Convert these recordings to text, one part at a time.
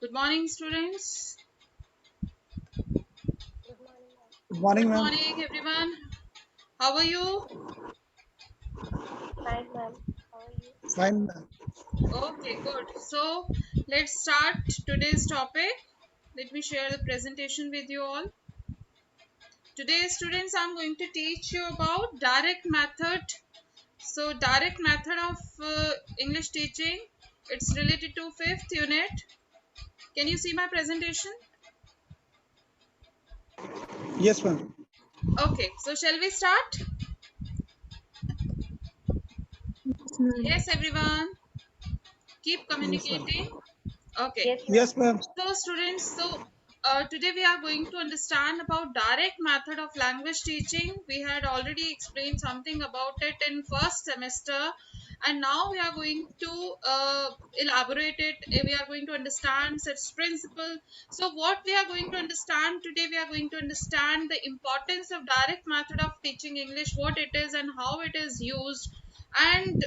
Good morning, students. Good morning, Good ma'am. morning, everyone. How are you? Fine, ma'am. How are you? Fine, ma'am. Okay, good. So, let's start today's topic. Let me share the presentation with you all. Today, students, I'm going to teach you about direct method. So, direct method of English teaching. It's related to 5th unit. Can you see my presentation? Yes, ma'am. Okay, so shall we start? Yes, everyone. Keep Yes, communicating. ma'am. Okay. Yes, ma'am. Yes, ma'am. So students, today we are going to understand about direct method of language teaching. We had already explained something about it in first semester, and now we are going to elaborate it. We are going to understand such principle. So what we are going to understand today, we are going to understand the importance of direct method of teaching English, what it is and how it is used, and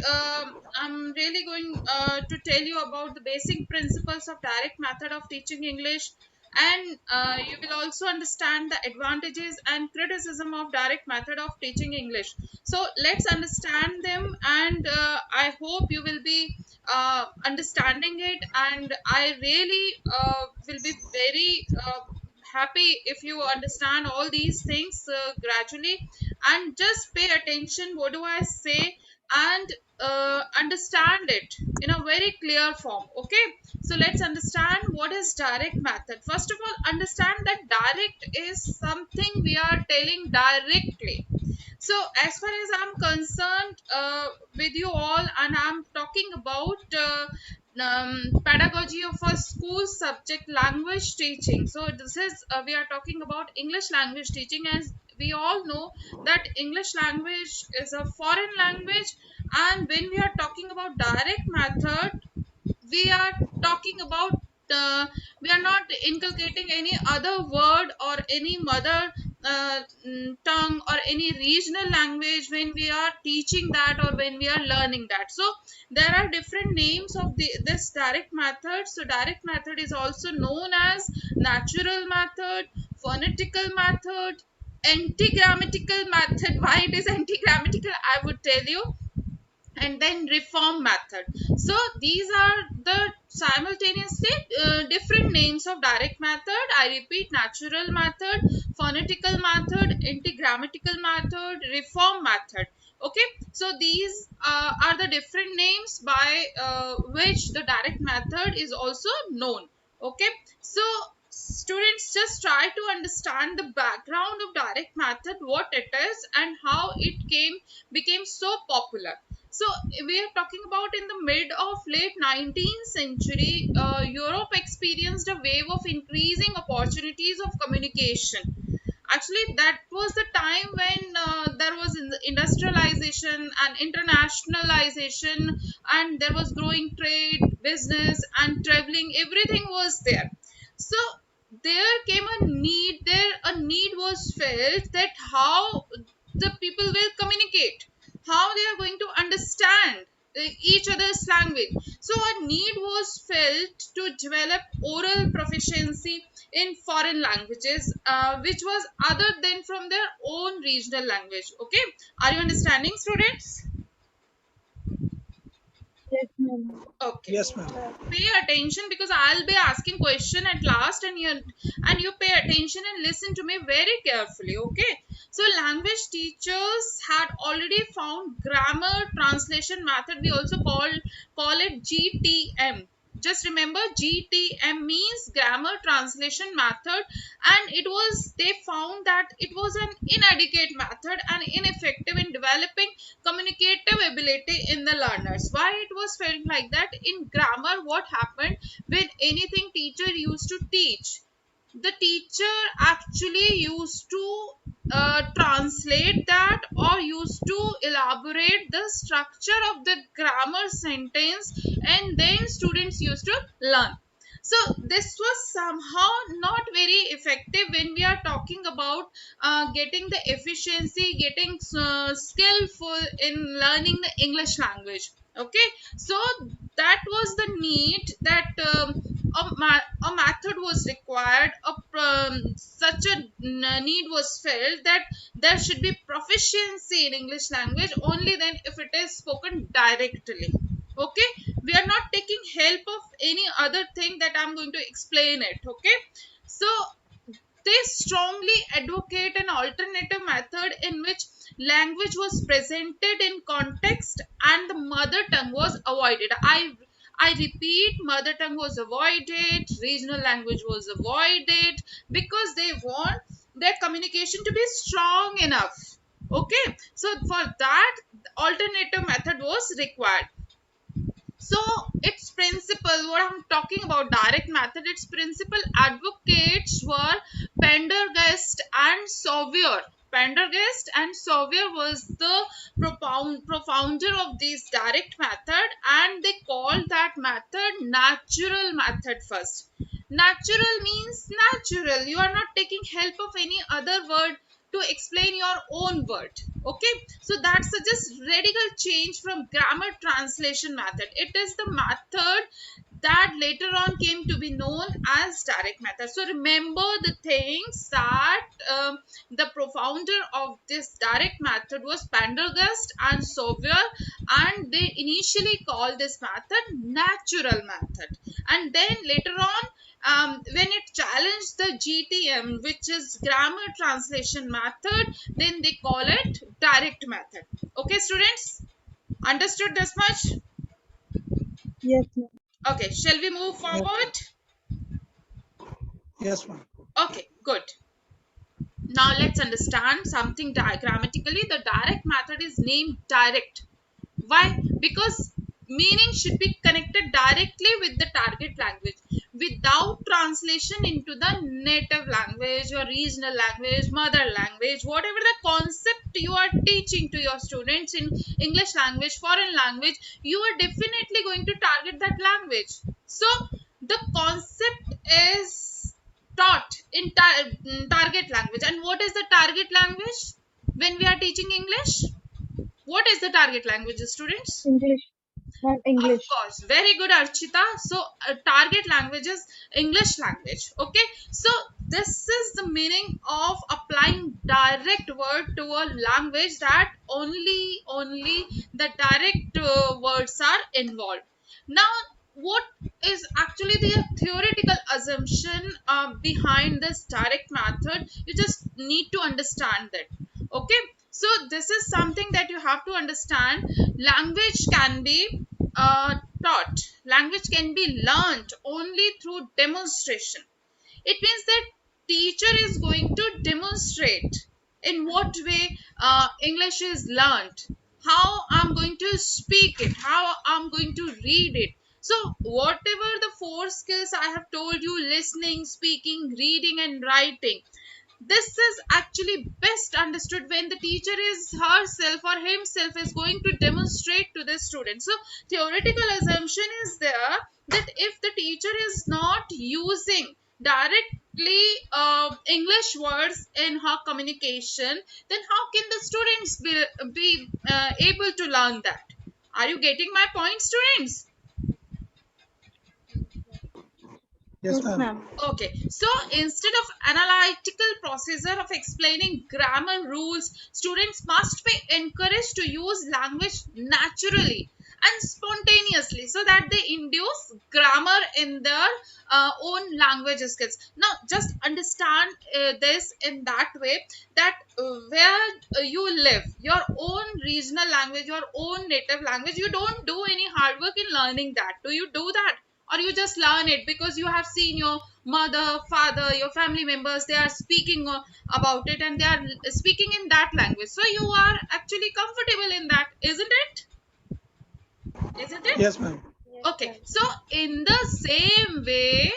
I'm really going to tell you about the basic principles of direct method of teaching English, and you will also understand the advantages and criticism of direct method of teaching English. So let's understand them, and I hope you will be understanding it, and I really will be very happy if you understand all these things gradually, and just pay attention what do I say, and understand it in a very clear form. Okay, so let's understand what is direct method. First of all, understand that direct is something we are telling directly. So as far as I'm concerned with you all, and I'm talking about pedagogy of a school subject, language teaching. So this is we are talking about English language teaching. As we all know that English language is a foreign language, and when we are talking about direct method, we are talking about we are not inculcating any other word or any mother tongue or any regional language when we are teaching that or when we are learning that. So there are different names of this direct method. So direct method is also known as natural method, phonetical method, anti-grammatical method. Why it is anti-grammatical, I would tell you, and then reform method. So these are the simultaneously different names of direct method. I repeat: natural method, phonetical method, anti-grammatical method, reform method. Okay, so these are the different names by which the direct method is also known. Okay, so students, just try to understand the background of direct method, what it is and how it became so popular. So we are talking about in the mid of late 19th century, Europe experienced a wave of increasing opportunities of communication. Actually, that was the time when there was industrialization and internationalization, and there was growing trade, business, and traveling. Everything was there. So there came a need. There a need was felt that how the people will communicate, how they are going to understand each other's language. So a need was felt to develop oral proficiency in foreign languages, which was other than from their own regional language. Okay, are you understanding, students? Yes, ma'am. Okay, Yes, Yes, ma'am. ma'am. pay attention because I'll be asking question at last, and you pay attention and listen to me very carefully. Okay, so language teachers had already found grammar translation method. We also call it GTM. Just remember, GTM means grammar translation method, and it was they found that it was an inadequate method and ineffective in developing communicative ability in the learners. Why it was felt like that? In grammar, what happened when anything teacher used to teach, the teacher actually used to translate that or used to elaborate the structure of the grammar sentence, and then students used to learn. So this was somehow not very effective when we are talking about getting the efficiency, getting skillful in learning the English language. Okay, so that was the need that a method was required, such a need was felt that there should be proficiency in English language only then if it is spoken directly. Okay, we are not taking help of any other thing that I'm going to explain it. Okay, so they strongly advocate an alternative method in which language was presented in context and the mother tongue was avoided. I repeat, mother tongue was avoided, regional language was avoided because they want their communication to be strong enough. Okay, so for that, alternative method was required. So its principle, what I'm talking about, direct method, its principal advocates were Pendergast and Sauvier. Pendergast and Sauvier was the profounder of this direct method, and they called that method natural method first. Natural means natural. You are not taking help of any other word to explain your own word. Okay, so that suggests radical change from grammar translation method. It is the method that later on came to be known as direct method. So remember the things that the profounder of this direct method was Pendergast and Sauvier, and they initially called this method natural method, and then later on, when it challenged the GTM, which is grammar translation method, then they call it direct method. Okay, students, understood this much? Yes, ma'am. Okay, shall we move Yes, forward? yes, ma'am. Okay, good. Now let's understand something grammatically. The direct method is named direct. Why? Because meaning should be connected directly with the target language without translation into the native language or regional language, mother language, whatever the concept you are teaching to your students in English language, foreign language, you are definitely going to target that language. So the concept is taught in target language. And what is the target language when we are teaching English? What is the target language, students? English. Ma'am, Of English. course, very good, Archita. So, target language is English language. Okay, so this is the meaning of applying direct word to a language that only the direct words are involved. Now, what is actually the theoretical assumption behind this direct method? You just need to understand that. Okay, so this is something that you have to understand. Language can be taught, language can be learned only through demonstration. It means that teacher is going to demonstrate in what way English is learned, how I'm going to speak it, how I'm going to read it. So whatever the four skills I have told you, listening, speaking, reading and writing, this is actually best understood when the teacher is herself or himself is going to demonstrate to the student. So theoretical assumption is there that if the teacher is not using directly English words in her communication, then how can the students be able to learn that? Are you getting my point, students? Yes, Yes, ma'am. ma'am. Okay, so instead of analytical procedure of explaining grammar rules, students must be encouraged to use language naturally and spontaneously so that they induce grammar in their own language skills. Now, just understand this in that way that where you live, your own regional language, your own native language, you don't do any hard work in learning that. Do you do that? Or you just learn it because you have seen your mother, father, your family members, they are speaking about it and they are speaking in that language, so you are actually comfortable in that, isn't it? Isn't it? Yes, ma'am. Yes, Okay, ma'am. so in the same way,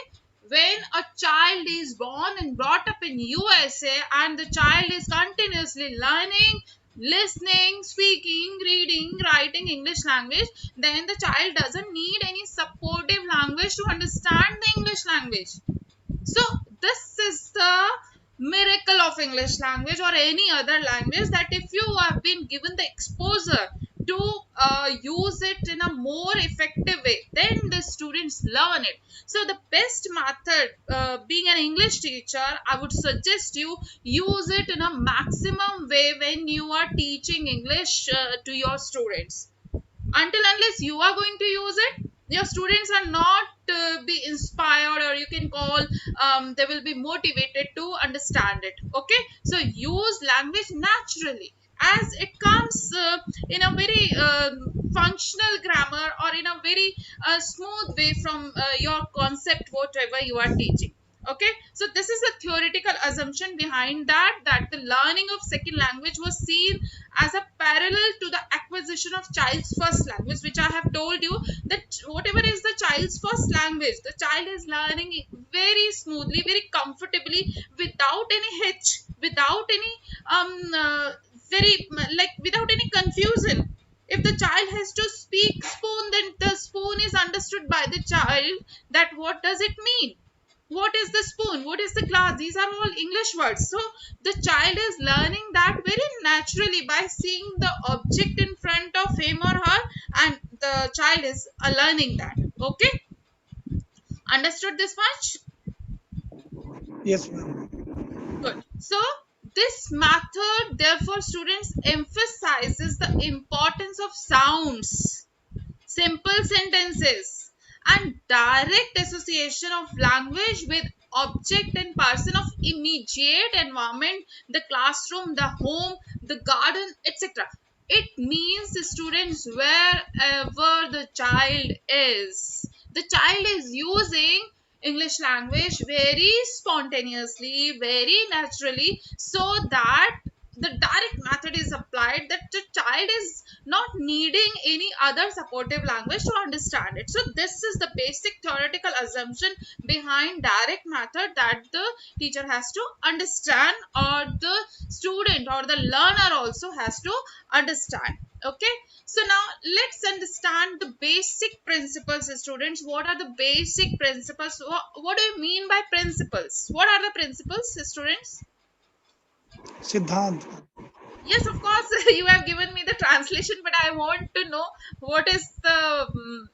when a child is born and brought up in USA and the child is continuously learning, listening, speaking, reading, writing English language, then the child doesn't need any supportive language to understand the English language. So this is the miracle of English language or any other language, that if you have been given the exposure to use it in a more effective way, then the students learn it. So the best method, being an English teacher, I would suggest you use it in a maximum way when you are teaching English to your students. Until unless you are going to use it, your students are not be inspired, or you can call, they will be motivated to understand it. Okay, so use language naturally, as it comes in a very functional grammar, or in a very smooth way from your concept, whatever you are teaching. Okay, so this is a theoretical assumption behind that, that the learning of second language was seen as a parallel to the acquisition of child's first language, which I have told you, that whatever is the child's first language, the child is learning it very smoothly, very comfortably, without any hitch, without any very like without any confusion. If the child has to speak spoon, then the spoon is understood by the child, that what does it mean, what is the spoon, what is the glass, these are all English words. So the child is learning that very naturally by seeing the object in front of him or her, and the child is learning that. Okay, understood this much? Yes, ma'am. Good. So this method, therefore, students, emphasizes the importance of sounds, simple sentences, and direct association of language with object and person of immediate environment, the classroom, the home, the garden, etc. It means the students, wherever the child is, the child is using English language very spontaneously, very naturally, so that the direct method is applied, that the child is not needing any other supportive language to understand it. So this is the basic theoretical assumption behind direct method, that the teacher has to understand, or the student or the learner also has to understand. Okay, so now let's understand the basic principles, students. What are the basic principles? What do you mean by principles? What are the principles, students? सिद्धांत. Yes, of course, you have given me the translation, but I want to know what is the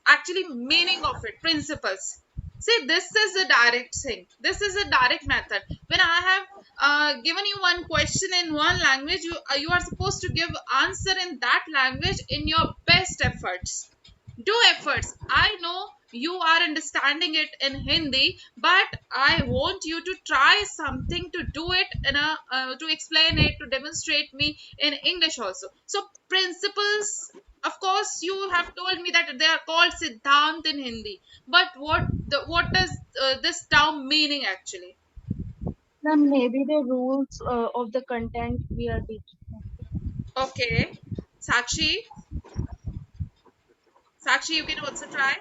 actually meaning of it. Principles. See, this is a direct thing. This is a direct method. When I have given you one question in one language, you are supposed to give answer in that language in your best efforts. Do efforts. I know you are understanding it in Hindi, but I want you to try something to do it in a to explain it, to demonstrate me in English also. So principles, of course, you have told me that they are called siddhant in Hindi, but what does this term meaning actually? Then maybe the rules of the content we are teaching. Okay, Sakshi, Sakshi, you can also try.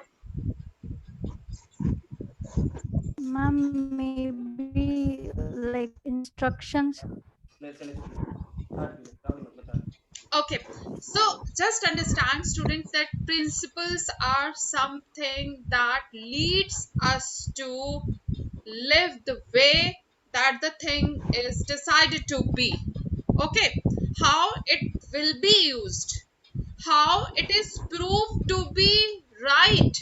Ma'am, maybe like instructions. Okay, so just understand, students, that principles are something that leads us to live the way that the thing is decided to be. Okay, how it will be used, how it is proved to be right,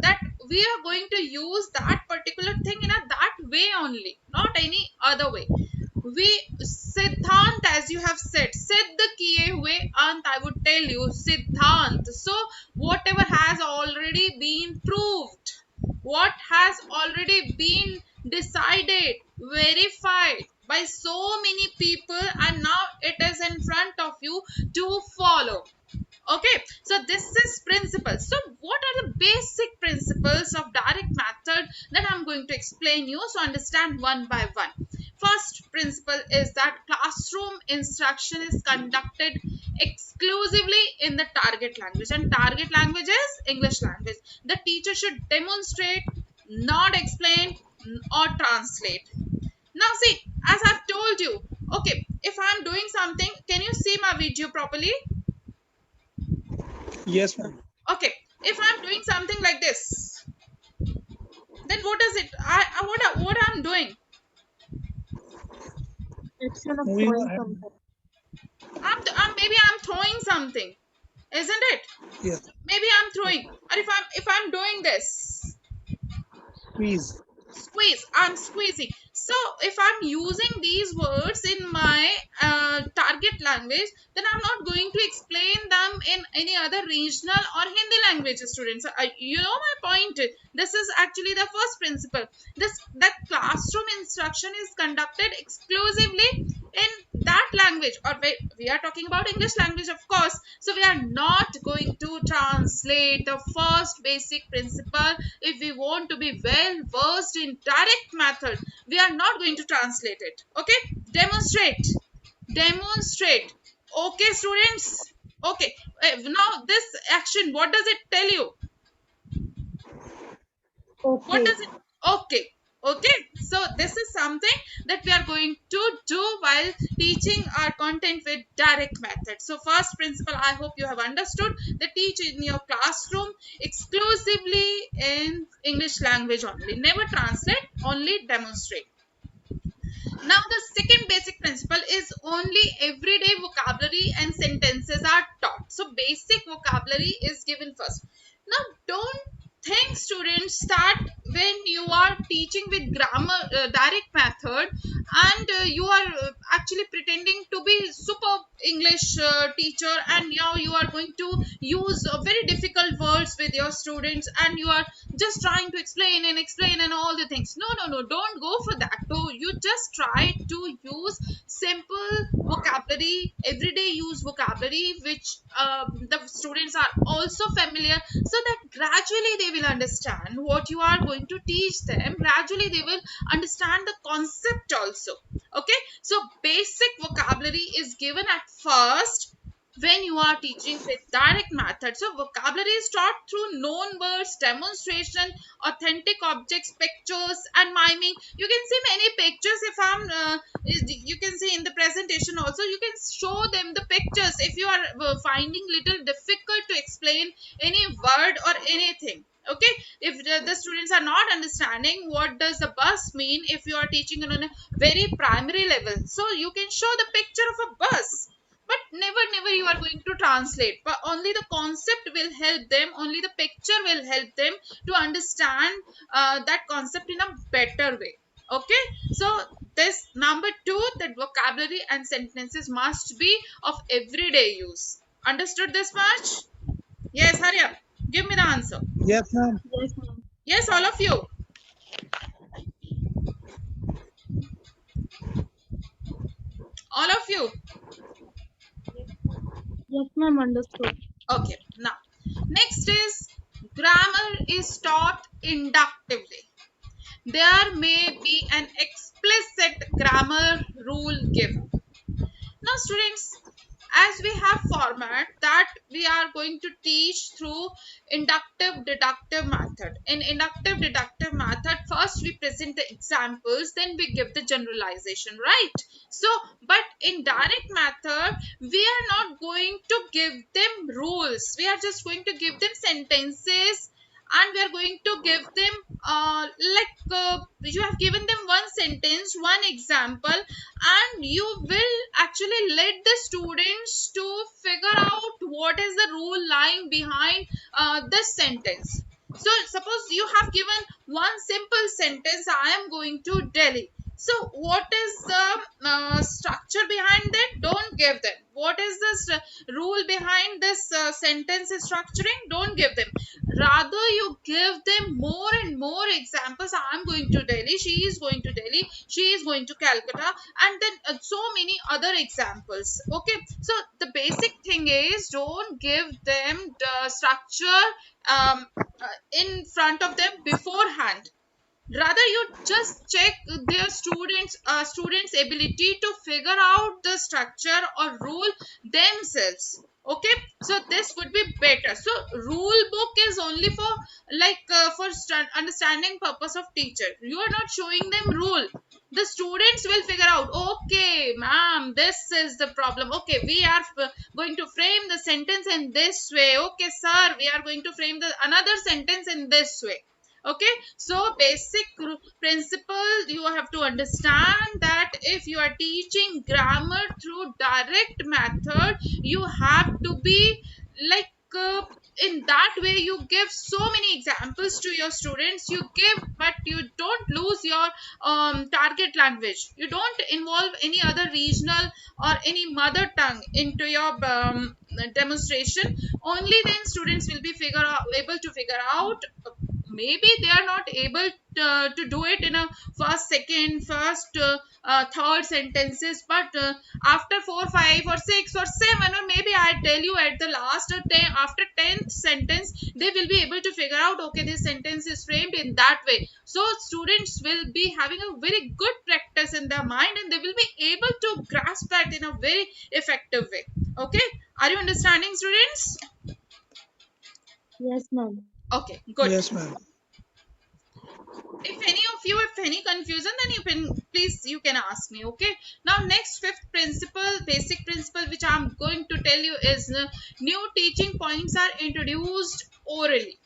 that we are going to use that particular thing in a that way only, not any other way. We Siddhant, as you have said, सिद्ध किए हुए अंत, I would tell you Siddhant. So whatever has already been proved, what has already been decided, verified by so many people, and now it is in front of you to follow. Okay, so this is principles. So what are the basic principles of direct method that I'm going to explain you, so understand one by one. First principle is that classroom instruction is conducted exclusively in the target language, and target language is English language. The teacher should demonstrate, not explain or translate. Now see, as I've told you, okay, if I'm doing something, can you see my video properly? Yes, ma'am. Okay, if I'm doing something like this, then what is it, what I'm doing? Action of Moving your throwing hand. something. Maybe I'm throwing something. isn't it? Yes. Maybe I'm Yes. throwing, or if I'm doing this, Squeeze. squeeze, I'm squeezing. So if I'm using these words in my target language, then I'm not going to explain them in any other regional or Hindi language, students. You know my point. This is actually the first principle. This that classroom instruction is conducted exclusively in that language, or we are talking about English language, of course. So we are not going to translate the first basic principle. If we want to be well versed in direct method, we are not going to translate it. Okay, demonstrate, demonstrate. Okay, students. Okay, now this action, what does it tell you? What Okay. does it? Okay, okay. So this is something that we are going to do while teaching our content with direct method. So first principle, I hope you have understood, that teach in your classroom exclusively in English language only, never translate, only demonstrate. Now, the second basic principle is only everyday vocabulary and sentences are taught. So, basic vocabulary is given first. Now, don't think, students, that when you are teaching with grammar direct method, and you are actually pretending to be super English teacher, and now you are going to use very difficult words with your students, and you are just trying to explain and all the things. No, no, no, don't go for that. So you just try to use simple vocabulary, everyday use vocabulary, which the students are also familiar, so that gradually they will understand what you are going to teach them. Gradually they will understand the concept also. Okay, so basic vocabulary is given at first when you are teaching with direct method. So vocabulary is taught through known words, demonstration, authentic objects, pictures, and miming. You can see many pictures. If you can see in the presentation also, you can show them the pictures if you are finding little difficult to explain any word or anything. Okay, if the students are not understanding what does the bus mean, if you are teaching on a very primary level, so you can show the picture of a bus, but never you are going to translate, but only the concept will help them, only the picture will help them to understand that concept in a better way. Okay, so this number two, that vocabulary and sentences must be of everyday use. Understood this much? Yes, hurry up, give me the answer. Yes, ma'am. Yes, ma'am. Yes, all of you. All of you. Yes, ma'am. Understood. Okay, now next is grammar is taught inductively. There may be an explicit grammar rule given. Now, students, as we have format that we are going to teach through inductive deductive method. In inductive deductive method, first we present the examples, then we give the generalization, right? So, but in direct method, we are not going to give them rules. We are just going to give them sentences, and we are going to give them you have given them one sentence, one example, and you will actually let the students to figure out what is the rule lying behind this sentence. So suppose you have given one simple sentence, I am going to Delhi. So what is the structure behind that? Don't give them. What is the rule behind this sentence structuring? Don't give them. Rather you give them more and more examples. I am going to Delhi, she is going to Delhi, she is going to Calcutta, and then so many other examples. Okay, so the basic thing is, don't give them the structure um, in front of them beforehand. Rather you just check their students ability to figure out the structure or rule themselves. Okay, so this would be better. So rule book is only for for understanding purpose of teacher. You are not showing them rule. The students will figure out, okay ma'am, this is the problem. Okay, we are going to frame the sentence in this way. Okay sir, we are going to frame the another sentence in this way. Okay, so basic principle you have to understand, that if you are teaching grammar through direct method, you have to be like in that way you give so many examples to your students, you give, but you don't lose your target language, you don't involve any other regional or any mother tongue into your demonstration. Only then students will be able to figure out, maybe they are not able to do it in a first, second, first, third sentences, but after 4, 5 or 6 or 7, or maybe I tell you at the last or 10, after 10th sentence, they will be able to figure out, okay, this sentence is framed in that way. So students will be having a very good practice in their mind, and they will be able to grasp that in a very effective way. Okay, are you understanding, students? Yes, ma'am. Okay, good. Yes, ma'am. If any of you, if any confusion, then you can, please, you can ask me. Okay, now next, fifth principle, basic principle, which I'm going to tell you is new teaching points are introduced orally.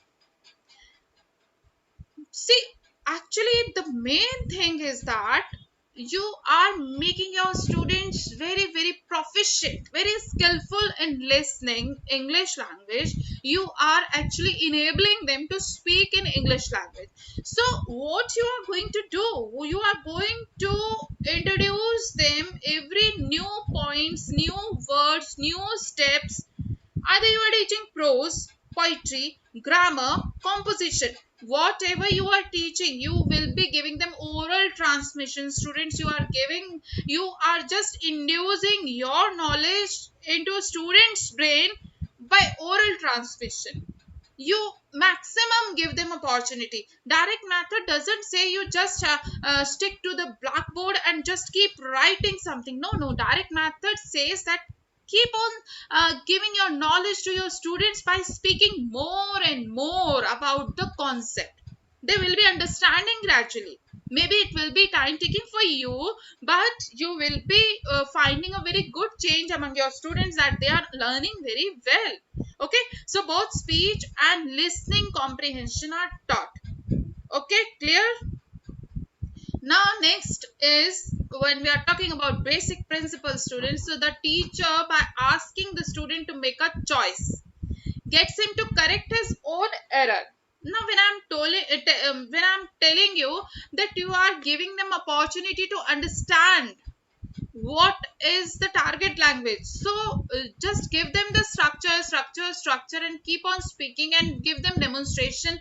See, actually, the main thing is that you are making your students very, very proficient, very skillful in listening English language. You are actually enabling them to speak in English language. So what you are going to do, you are going to introduce them every new points, new words, new steps. Either you are teaching prose, poetry, grammar, composition, whatever you are teaching, you will be giving them oral transmission. Students, you are just inducing your knowledge into students' brain by oral transmission. You maximum give them opportunity. Direct method doesn't say you just stick to the blackboard and just keep writing something. No, no, direct method says that keep on giving your knowledge to your students by speaking more and more about the concept. They will be understanding gradually. Maybe it will be time taking for you, but you will be finding a very good change among your students, that they are learning very well. Okay, so both speech and listening comprehension are taught. Okay, clear? Now next is, when we are talking about basic principles, students, so the teacher, by asking the student to make a choice, gets him to correct his own error. Now when I'm telling you that you are giving them opportunity to understand what is the target language, so just give them the structure and keep on speaking, and give them demonstration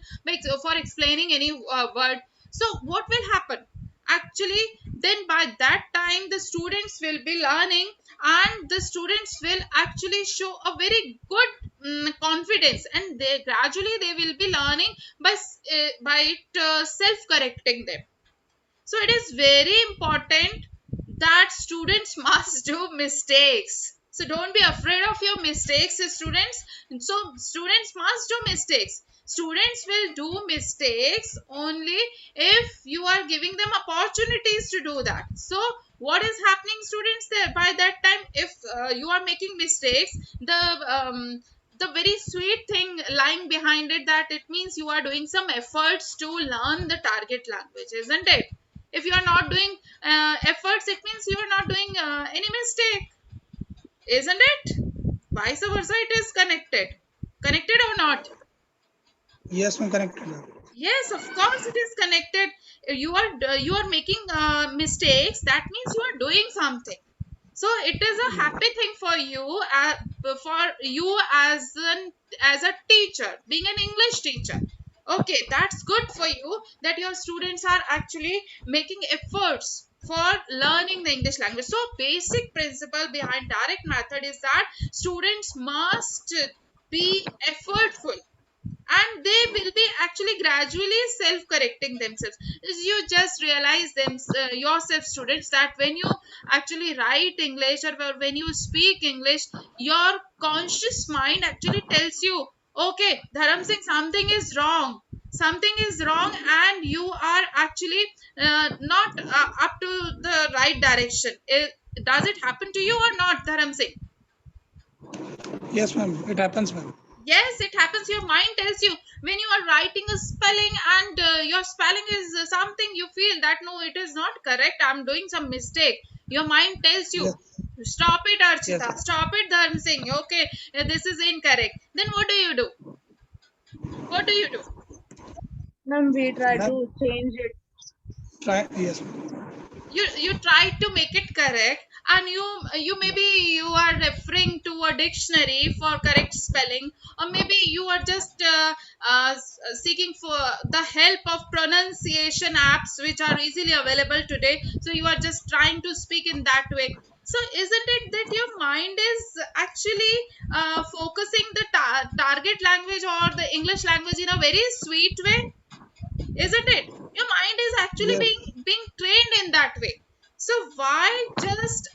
for explaining any word. So what will happen, actually, then by that time the students will be learning, and the students will actually show a very good confidence, and they gradually they will be learning by self correcting them. So it is very important that students must do mistakes. So don't be afraid of your mistakes, students. So students must do mistakes. Students will do mistakes only if you are giving them opportunities to do that. So what is happening, students, there by that time, if you are making mistakes, the very sweet thing lying behind it, that it means you are doing some efforts to learn the target language, isn't it? If you are not doing efforts, it means you are not doing any mistake, isn't it? Vice versa, it is connected or not? Yes, ma'am. Connected, ma'am. Yes, of course it is connected. You are making mistakes, that means you are doing something. So it is a happy thing for you as a teacher, being an English teacher. Okay, that's good for you, that your students are actually making efforts for learning the English language. So basic principle behind direct method is that students must be effortful, and they will be actually gradually self correcting themselves. You just realize them yourself, students, that when you actually write English, or when you speak English, your conscious mind actually tells you, okay, Dharam Singh, something is wrong, and you are actually not up to the right direction. Does it happen to you or not, Dharam Singh? Yes, ma'am. It happens, ma'am. Yes, it happens. Your mind tells you when you are writing a spelling, and your spelling is something, you feel that no, it is not correct, I'm doing some mistake. Your mind tells you, Yes. stop it, Yes. Archita, stop it, Dharm Singh, okay, this is incorrect. Then what do you do? What do you do? Ma'am, we try Ma'am, to change it. try. Yes, ma'am. You try to make it correct, and you maybe you are referring to a dictionary for correct spelling, or maybe you are just seeking for the help of pronunciation apps which are easily available today, so you are just trying to speak in that way. So isn't it that your mind is actually focusing the target language or the English language in a very sweet way, isn't it? Your mind is actually Yes. being trained in that way. So why just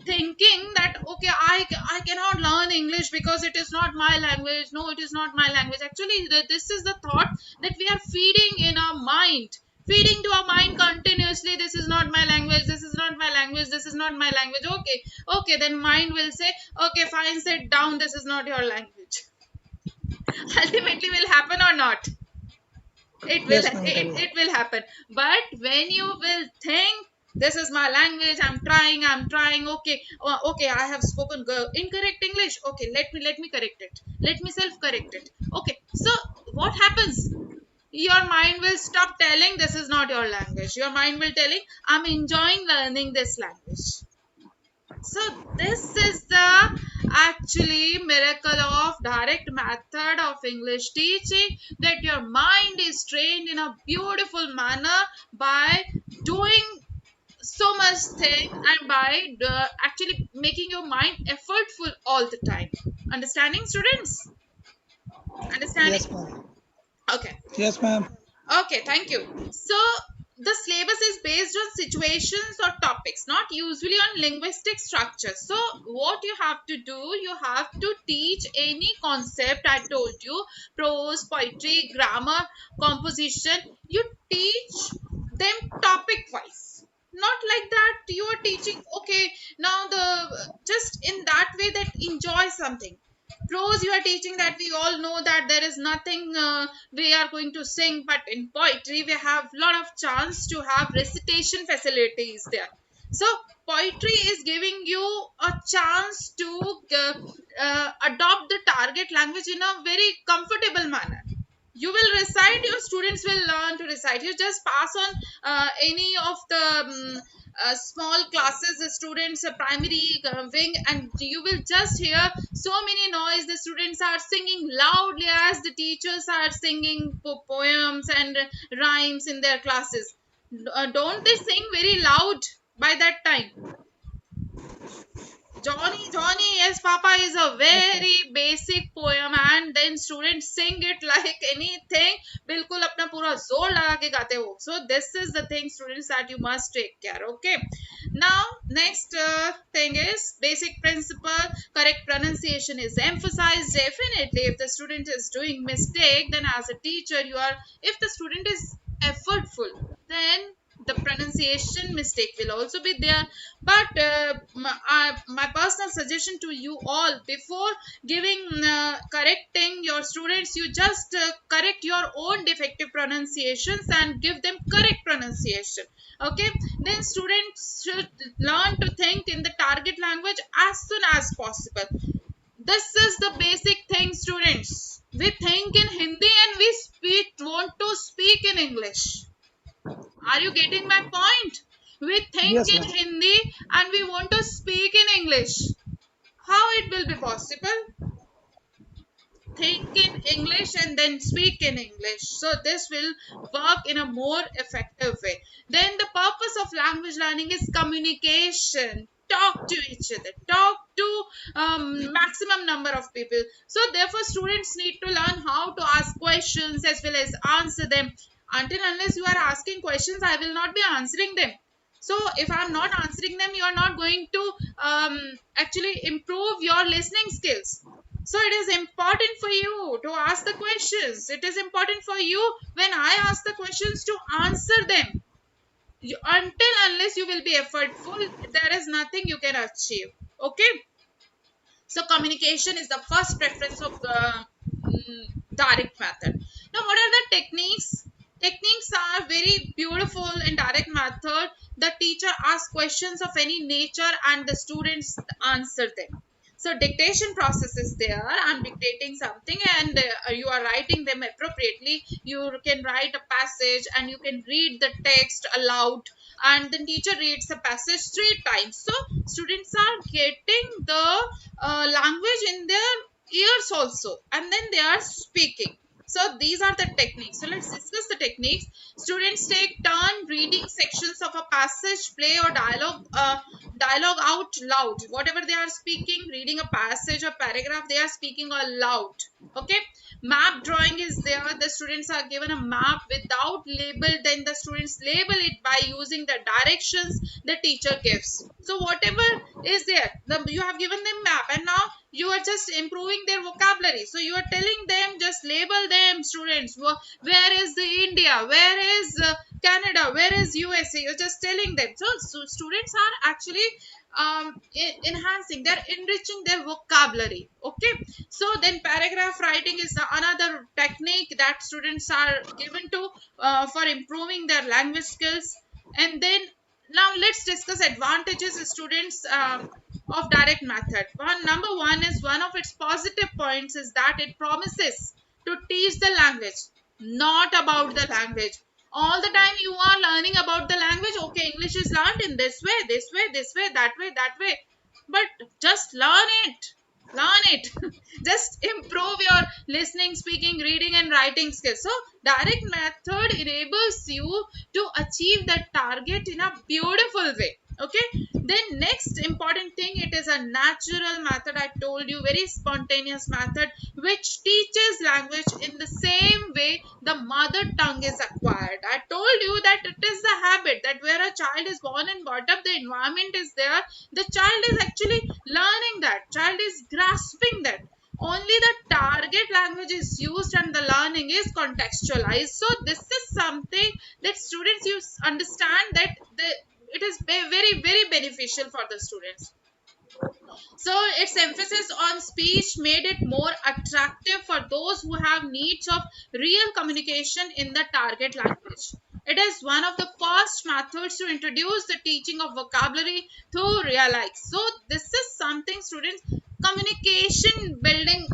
thinking that okay, I cannot learn English because it is not my language. No, it is not my language. Actually, this is the thought that we are feeding in our mind, feeding to our mind continuously. This is not my language, this is not my language, this is not my language. Okay, okay, then mind will say, okay, fine, sit down, this is not your language. Ultimately will happen or not? it will Yes, ma'am. It it, will. it will happen. But when you will think, this is my language, I'm trying, okay, okay, I have spoken incorrect English, okay, let me correct it, let me self correct it. Okay, so what happens? Your mind will stop telling this is not your language. Your mind will telling, I'm enjoying learning this language. So this is the actually miracle of direct method of English teaching, that your mind is trained in a beautiful manner by doing so much thing, and by actually making your mind effortful all the time. Understanding, students? Understanding? Yes, ma'am. Okay. Yes, ma'am. Okay, thank you. So the syllabus is based on situations or topics, not usually on linguistic structures. So what you have to do, you have to teach any concept I told you, prose, poetry, grammar, composition. You teach them topic wise. Not like that you are teaching, okay, now the just in that way that enjoy something. Prose, you are teaching that we all know that there is nothing we are going to sing, but in poetry we have lot of chance to have recitation facilities there. So poetry is giving you a chance to adopt the target language in a very comfortable manner. You will recite, your students will learn to recite. You just pass on any of the small classes, the students primary wing, and you will just hear so many noise. The students are singing loudly as the teachers are singing poems and rhymes in their classes. Don't they sing very loud by that time? Johnny, Johnny, yes, Papa is a very basic poem, and then students sing it like anything. बिल्कुल अपना पूरा जोर लगा के गाते हो. So this is the thing, students, that you must take care. Okay. Now, next thing is basic principle. Correct pronunciation is emphasized. Definitely, if the student is doing mistake, then as a teacher, you are. If the student is effortful, then the pronunciation mistake will also be there. But my personal suggestion to you all, before giving correcting your students, you just correct your own defective pronunciations and give them correct pronunciation. Okay, then students should learn to think in the target language as soon as possible. This is the basic thing, students. We think in Hindi and we want to speak in English. Are you getting my point? We think Yes, in ma'am. Hindi and we want to speak in English. How it will be possible? Think in English and then speak in English. So this will work in a more effective way. Then the purpose of language learning is communication. Talk to each other. Talk to maximum number of people. So therefore, students need to learn how to ask questions as well as answer them. Until unless you are asking questions, I will not be answering them. So if I'm not answering them, you are not going to actually improve your listening skills. So it is important for you to ask the questions. It is important for you, when I ask the questions, to answer them. Until unless you will be effortful, there is nothing you can achieve. Okay. So communication is the first preference of direct method. Now, what are the techniques? Techniques are very beautiful in direct method. the teacher asks questions of any nature and the students answer them. So dictation process is there. I'm dictating something and you are writing them appropriately. You can write a passage and you can read the text aloud, and the teacher reads the passage 3 times. So students are getting the language in their ears also, and then they are speaking. So these are the techniques. So let's discuss the techniques. Students take turn reading sections of a passage, play or dialogue out loud. Whatever they are speaking, reading a passage or paragraph, they are speaking aloud. Okay. Map drawing is there. The students are given a map without label. Then the students label it by using the directions the teacher gives. So whatever is there, you have given them map, and now you are just improving their vocabulary. So you are telling them, just label them, students. Where is the India? Where is Canada? Where is USA? You're just telling them. So students are actually enhancing, they're enriching their vocabulary. Okay. So then paragraph writing is another technique that students are given to for improving their language skills. And then now let's discuss advantages students of direct method. Number one is, one of its positive points is that it promises to teach the language, not about the language. All the time you are learning about the language. Okay, English is learned in this way, this way, this way, that way, that way. But just learn it. Learn it. Just improve your listening, speaking, reading, and writing skills. So, direct method enables you to achieve that target in a beautiful way. Okay. Then next important thing, it is a natural method. I told you, very spontaneous method which teaches language in the same way the mother tongue is acquired. I told you that it is the habit that where a child is born and brought up, the environment is there, the child is actually learning, that child is grasping that. Only the target language is used and the learning is contextualized. So this is something that students use, understand that it is very very beneficial for the students. So its emphasis on speech made it more attractive for those who have needs of real communication in the target language. It is one of the first methods to introduce the teaching of vocabulary through real life. So this is something, students, communication building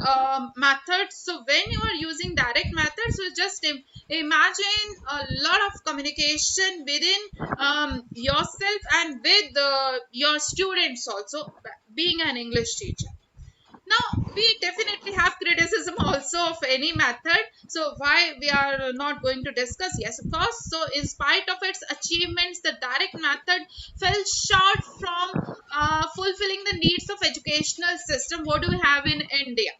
methods. So when you are using direct methods, so just imagine a lot of communication within yourself and with your students also, being an English teacher. Now, we definitely have criticism also of any method. So, why we are not going to discuss? Yes, of course. So, in spite of its achievements, the direct method fell short from fulfilling the needs of educational system. What do we have in India?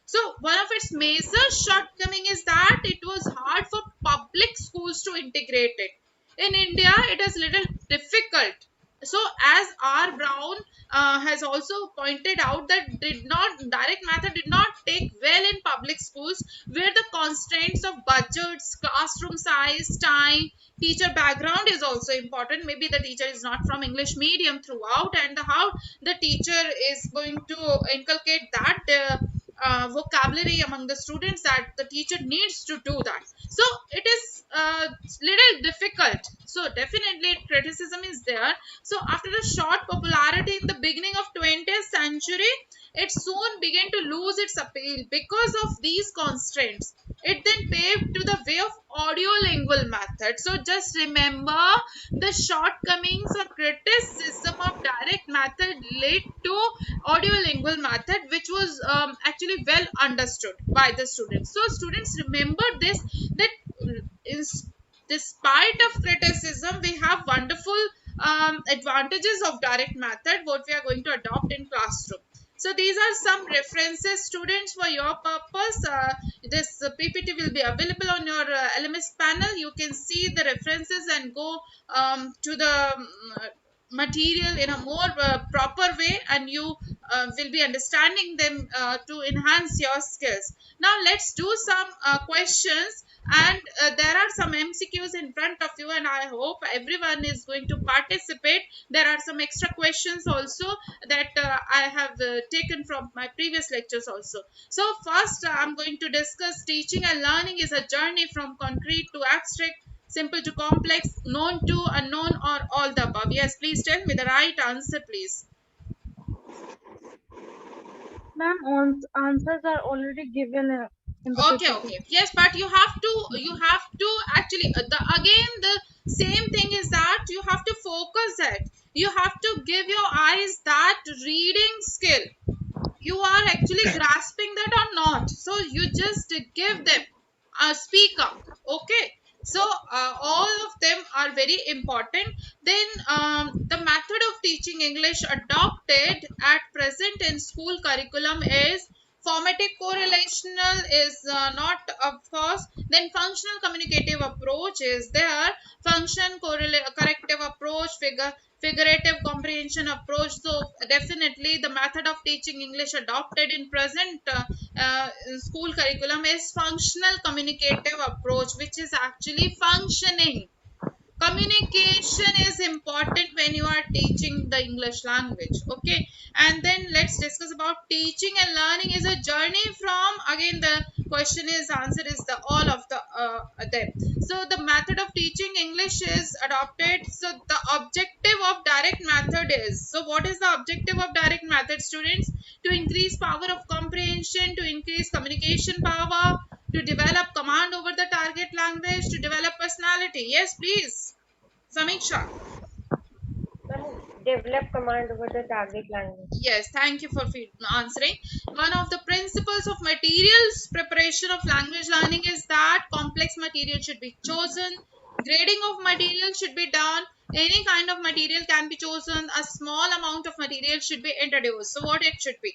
So, one of its major shortcoming is that it was hard for public schools to integrate it. In India, it is little difficult. So, as R. Brown has also pointed out, that did not direct method did not take well in public schools, where the constraints of budgets, classroom size, time, teacher background is also important. Maybe the teacher is not from English medium throughout, and how the teacher is going to inculcate that vocabulary among the students, that the teacher needs to do that. So it is little difficult. So definitely criticism is there. So after a short popularity in the beginning of 20th century, it soon began to lose its appeal because of these constraints. It then paved to the way of audiolingual method. So just remember, the shortcomings or criticism of direct method led to audiolingual method, which was actually well understood by the students. So students, remember this, that is, despite of criticism, we have wonderful advantages of direct method what we are going to adopt in classroom. So these are some references, students, for your purpose. This PPT will be available on your LMS panel. You can see the references and go to the material in a more proper way, and you will be understanding them to enhance your skills. Now let's do some questions, and there are some MCQs in front of you, and I hope everyone is going to participate. There are some extra questions also that I have taken from my previous lectures also. So first I'm going to discuss, teaching and learning is a journey from concrete to abstract. simple to complex, known to, unknown, or all the above? Yes, please tell me the right answer, please. Ma'am, answers are already given in the Okay, PPT. okay, yes, but you have to actually the again the same thing is that you have to focus it. You have to give your eyes that reading skill. You are actually grasping that or not, so you just give them speak up. Okay, so all of them are very important. Then the method of teaching English adopted at present in school curriculum is formative correlational is not, of course. Then functional communicative approach is there, function corrective approach, figurative comprehension approach. So definitely the method of teaching English adopted in present school curriculum is functional communicative approach, which is actually functioning. Communication is important when you are teaching the English language. Okay, and then let's discuss about teaching and learning is a journey from, again the question is answer is the all of the them. So the method of teaching English is adopted. So the objective of direct method is, so what is the objective of direct method, students? To increase power of comprehension, to increase communication power, to develop command over the target language, to develop personality. Yes, please, Samiksha. Develop command over the target language. Yes, thank you for answering. One of the principles of materials preparation of language learning is that complex material should be chosen. Grading of material should be done. Any kind of material can be chosen. A small amount of material should be introduced. So, what it should be?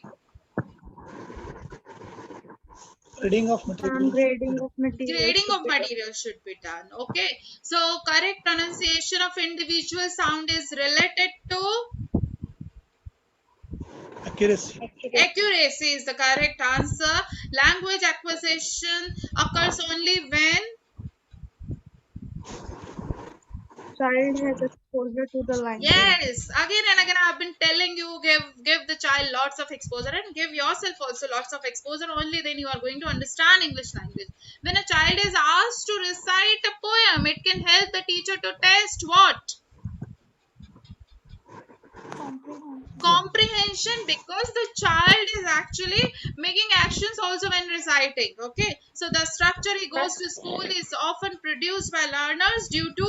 Reading of material should be Grading done. of material Grading should of be done. material should be done. Okay, so correct pronunciation of individual sound is related to Accuracy. Accuracy. accuracy is the correct answer. Language acquisition occurs only when, Child has exposure to the language. yes, again and again I've been telling you, give the child lots of exposure and give yourself also lots of exposure. Only then you are going to understand English language. When a child is asked to recite a poem, it can help the teacher to test what? Comprehension. Comprehension, because the child is actually making actions also when reciting. Okay, so the structure he goes to school is often produced by learners due to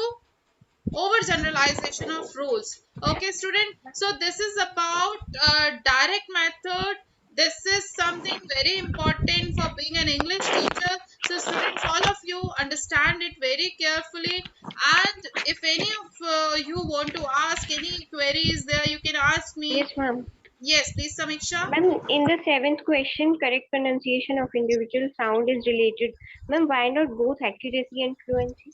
overgeneralization of rules. Okay, student, so this is about direct method. This is something very important for being an English teacher. So students, all of you understand it very carefully, and if any of you want to ask any queries there, you can ask me. Yes, ma'am. Yes, please, Samiksha. Ma'am, in the seventh question, correct pronunciation of individual sound is related. Ma'am, why not both accuracy and fluency?